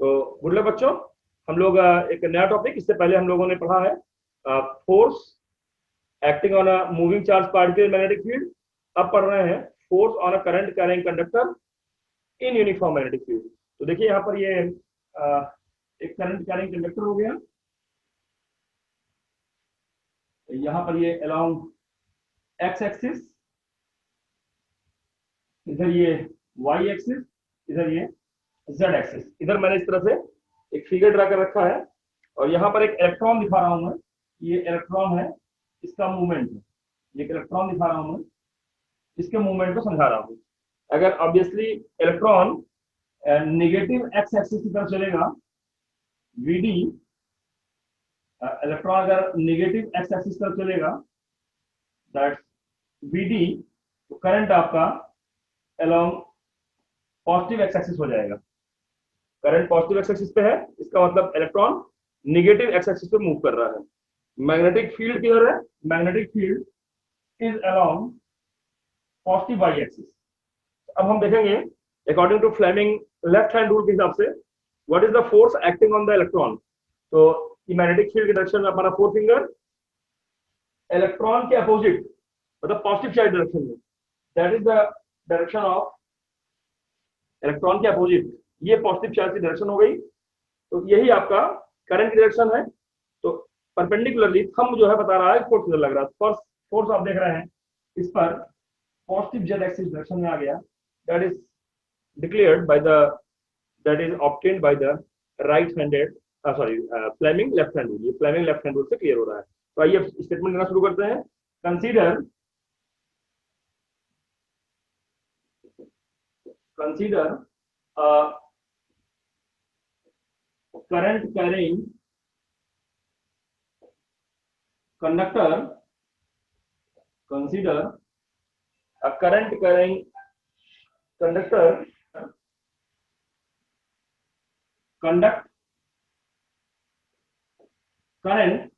तो good luck बच्चों। हम लोग एक नया टॉपिक, इससे पहले हम लोगों ने पढ़ा है force acting on a moving charge particle magnetic field. अब पढ़ रहे हैं force on a current carrying conductor in uniform magnetic field. तो देखिए यहाँ पर ये एक करंट कैरिंग कंडक्टर हो गया। यहाँ पर ये अलोंग एक्स एक्सिस, इधर ये वाई एक्सिस, इधर ये जेड एक्सिस। इधर मैंने इस तरह से एक फिगर ड्रा कर रखा है और यहाँ पर एक इलेक्ट्रॉन दिखा रहा हूं मैं। ये इलेक्ट्रॉन है, इसका मूवमेंट है। ये इलेक्ट्रॉन दिखा रहा हूं मैं, इसके मूवमेंट को समझा रहा हूं। अगर obviously electron negative x axis की तरफ चलेगा, वीडी, इलेक्ट्रॉन अगर नेगेटिव एक्स एक्सिस की तरफ चलेगा, दैट वीडी, तो करंट आपका अलोंग पॉजिटिव एक्स एक्सिस हो जाएगा। करंट पॉजिटिव एक्स एक्सिस पे है, इसका मतलब इलेक्ट्रॉन नेगेटिव एक्स एक्सिस पे मूव कर रहा है। मैग्नेटिक फील्ड किधर है? Magnetic field is along positive y axis. अब हम देखेंगे according to Fleming left hand rule के हिसाब से what is the force acting on the electron. तो मैग्नेटिक फील्ड के डायरेक्शन में हमारा फोर फिंगर इलेक्ट्रॉन के अपोजिट, मतलब पॉजिटिव साइड डायरेक्शन में, that is the direction of electron के अपोजिट। ये पॉजिटिव चार्ज की डायरेक्शन हो गई, तो यही आपका करंट की डायरेक्शन है। तो परपेंडिकुलरली थंब जो है बता रहा है फोर्स किधर लग रहा है। फर्स्ट फोर्स आप देख रहे हैं इस पर पॉजिटिव जेड एक्सिस डायरेक्शन में आ गया। That is declared by the, that is obtained by the right handed, sorry, Fleming left hand rule. ये फ्लेमिंग लेफ्ट हैंड रूल से क्लियर हो रहा है। तो आइए स्टेटमेंट देना शुरू करते हैं। Consider current carrying conductor, consider a current carrying conductor conduct current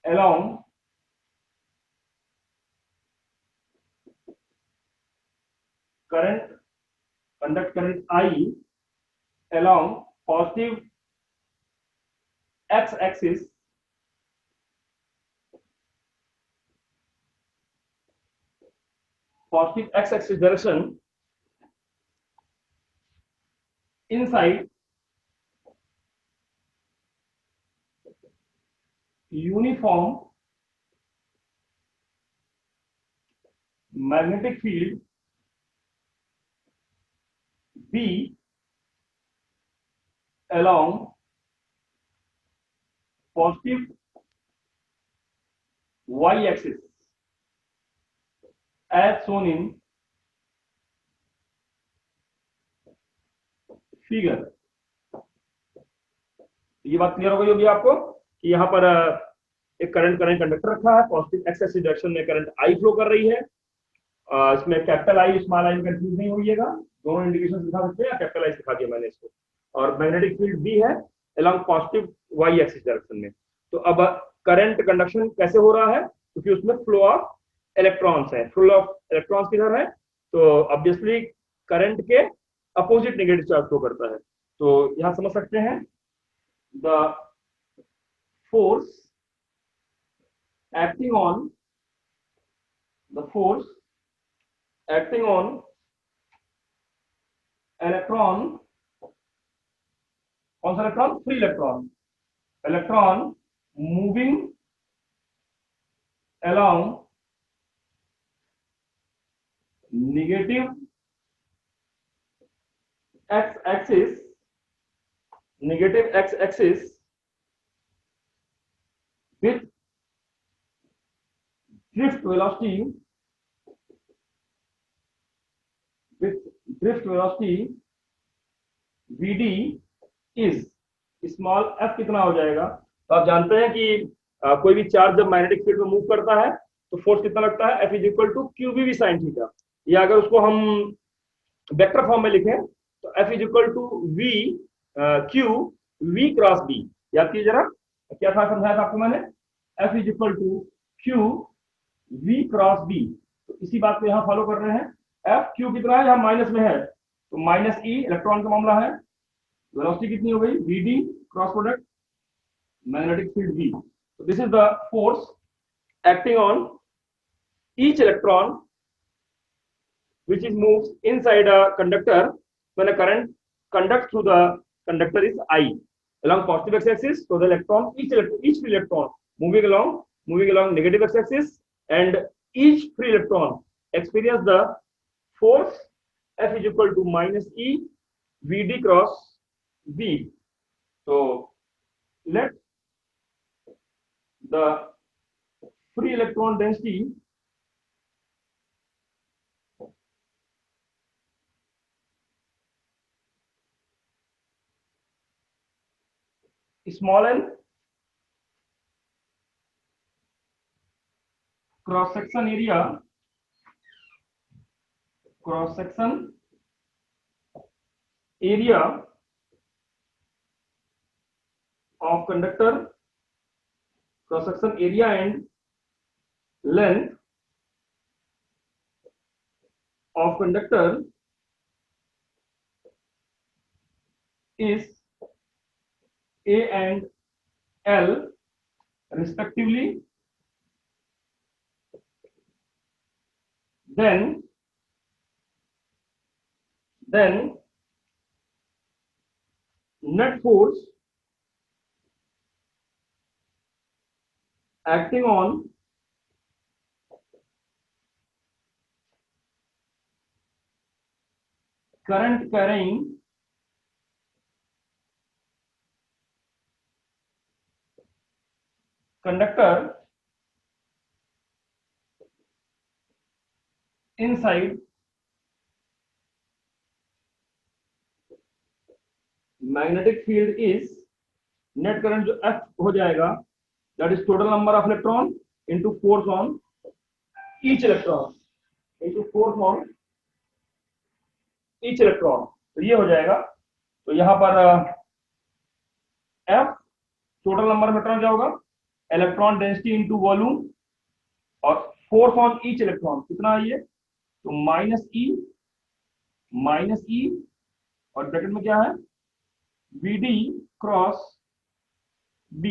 along conduct current I along positive x axis direction inside uniform magnetic field B along positive y axis as shown in figure। ये बात clear हो गई होगी आपको कि यहाँ पर एक करंट कंडक्टर रखा है, पॉजिटिव एक्स एक्सिस डायरेक्शन में करंट आई फ्लो कर रही है। इसमें कैपिटल आई स्मॉल आई में कंफ्यूज नहीं होइएगा, दोनों इंडिकेशन दिखा सकते हैं। कैपिटल आई दिखा दिया मैंने इसको। और मैग्नेटिक फील्ड बी है along positive y axis direction में। तो अब करंट कंडक्शन कैसे हो रहा है? क्योंकि उसमें फ्लो ऑफ इलेक्ट्रॉन्स है। फ्लो ऑफ इलेक्ट्रॉन्स किधर है? तो ऑब्वियसली करंट के अपोजिट नेगेटिव चार्ज फ्लो करता है। तो यहां समझ सकते हैं the force acting on electron, कौन सा electron? Free electron moving along negative x axis with drift velocity vd is small f कितना हो जाएगा? तो आप जानते हैं कि कोई भी चार्ज जब मैग्नेटिक फील्ड में मूव करता है तो फोर्स कितना लगता है? F is equal to q v sine theta. या अगर उसको हम वेक्टर फॉर्म में लिखें तो F is equal to v q v cross B. याद कीजिए जरा, क्या था समझाया था आपको मैंने? F is equal to q v cross B. तो इसी बात को यहाँ फॉलो कर रहे हैं। F क्यू कितना है? यहाँ माइनस में है, तो माइनस ई इलेक्ट्रॉन का मामला है, वेलोसिटी कितनी हो गई v d cross product magnetic field V. So this is the force acting on each electron which is moves inside a conductor when a current conducts through the conductor is I along positive x-axis. So the electron, each free electron moving along negative x-axis, and each free electron experience the force F is equal to minus E Vd cross V. So let the free electron density small n cross section area of conductor, cross section area and length of conductor is A and L respectively. Then net force acting on current carrying conductor inside magnetic field is, net current जो F हो जाएगा, that is total number of electron into force on each electron into force on each electron. तो ये हो जाएगा. तो यहाँ पर F total number of electron क्या होगा, इलेक्ट्रॉन डेंसिटी इनटू वॉल्यूम, और फोर्स ऑन ईच इलेक्ट्रॉन कितना है ये, तो माइनस ई और ब्रैकेट में क्या है Vd क्रॉस B.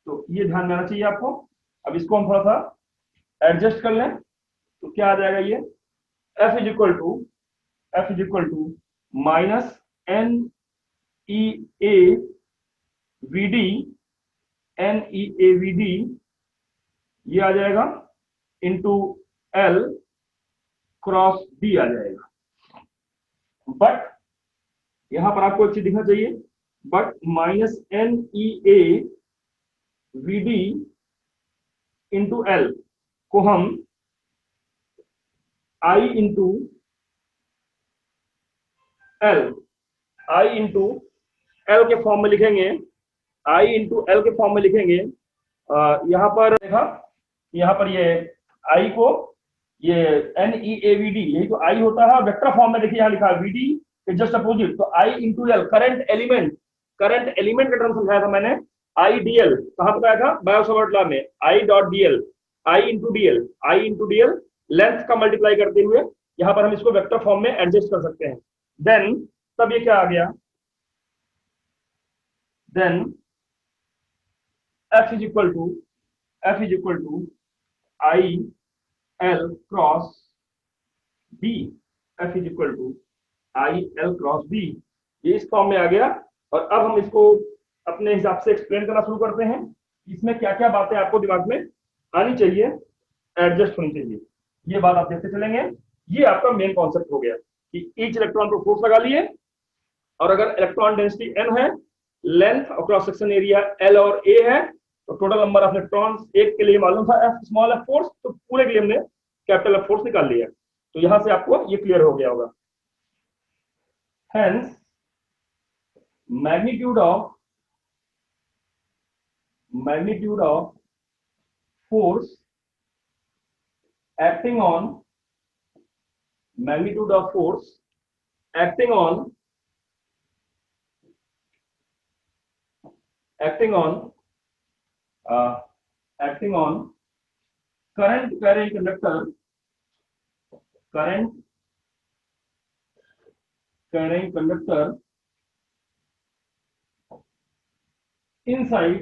तो ये ध्यान में आना चाहिए आपको. अब इसको हम थोड़ा सा एडजस्ट कर लें तो क्या आ जाएगा ये, F is equal to minus n e a Vd n e a Vd ये आ जाएगा इंटू L क्रॉस B आ जाएगा. बट यहां पर आपको एक चीज दिखना चाहिए, but minus n e a Vd into L को हम I इंटू L के फॉर्म में लिखेंगे, I इंटू L के फॉर्म में लिखेंगे. यहां पर देखा, यहां पर ये I को ये NeAVD यही तो I होता है, वेक्टर फॉर्म में देखिए यहां लिखा है Vd के जस्ट अपोजिट, तो I into L current element का टर्म समझाया था मैंने, IDL कहां बताया था, बायो-सावर्ट लॉ में, I इंटू DL लेंथ का मल्टीप्लाई करते हुए यहां पर हम इसको वेक्टर फॉर्म में एडजस्ट कर सकते हैं. देन तब ये क्या आ गया, then F is equal to I L cross B. F is equal to I L cross B. ये इस फॉर्म में आ गया. और अब हम इसको अपने हिसाब से एक्सप्लेन करना शुरू करते हैं. इसमें क्या क्या बातें आपको दिमाग में आनी चाहिए, एडजस्ट होनी चाहिए, ये बात आप देखते चलेंगे. ये आपका मेन कॉन्सेप्ट हो गया कि ईच इलेक्ट्रॉन पर फोर्स लगा लिए, और अगर इलेक्ट्रॉन डेंसिटी n है, लेंथ और क्रॉस सेक्शन एरिया L और A है, तो टोटल नंबर ऑफ इलेक्ट्रॉन्स एक के लिए मालूम था F स्मॉल f फोर्स, तो पूरे के लिए हमने कैपिटल F फोर्स निकाल लिया. तो यहां से आपको ये क्लियर हो गया होगा. Hence magnitude of force acting on current carrying conductor carrying conductor inside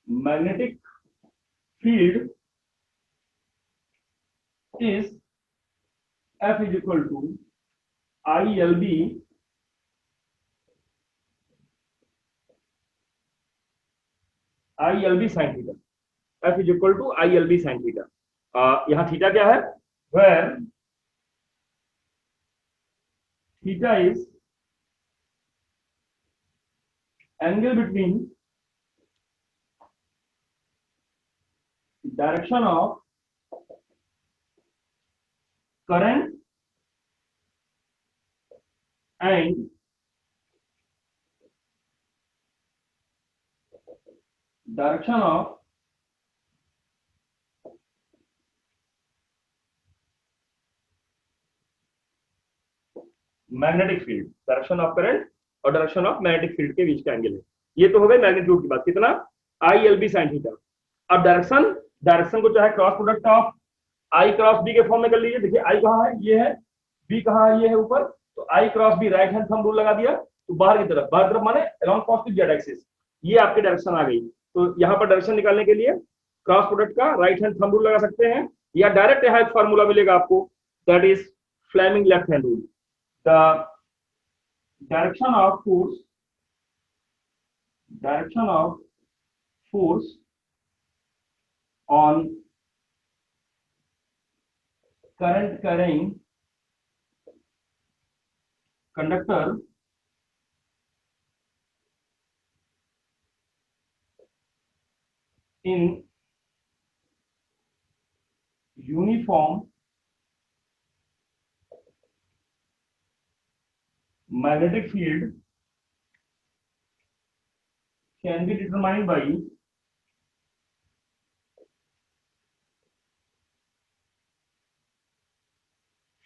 magnetic field is F is equal to ILB sin theta. F is equal to ILB sin theta. यहाँ थीटा क्या है? Where theta is angle between direction of current and direction of magnetic field, direction of current और direction of magnetic field के बीच का angle है। ये तो हो गई मैग्नीट्यूड की बात, कितना? ILB sin theta. अब डायरेक्शन को चाहे cross product of I cross B के फॉर्म में कर लीजिए। देखिए I कहाँ है? ये है, B कहाँ है? ये है ऊपर। तो I cross B right hand thumb rule लगा दिया, तो बाहर की तरफ माने अलोंग पॉजिटिव जेड एक्सिस, ये आपकी डायरेक्शन आ गई। तो यहाँ पर डायरेक्शन निकालने के लिए क्रॉस प्रोडक्ट का राइट हैंड थंब रूल लगा सकते हैं, या डायरेक्ट यहाँ एक फॉर्मूला मिलेगा आपको, that is Fleming left hand rule. The direction of force on current carrying conductor in uniform magnetic field can be determined by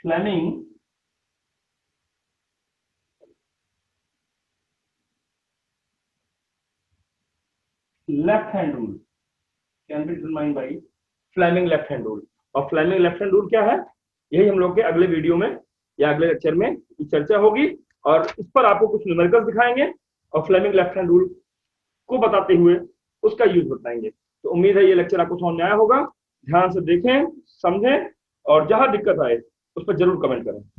Fleming left hand rule, can be determined by Fleming left hand rule। और Fleming left hand rule क्या है? यही हम लोग के अगले video में या अगले लेक्चर में चर्चा होगी, और इस पर आपको कुछ न्यूमेरिकल्स दिखाएंगे और फ्लेमिंग लेफ्ट हैंड रूल को बताते हुए उसका यूज बताएंगे। तो उम्मीद है ये लेक्चर आपको समझ में आया होगा। ध्यान से देखें, समझें, और जहां दिक्कत आए उस पर जरूर कमेंट करें।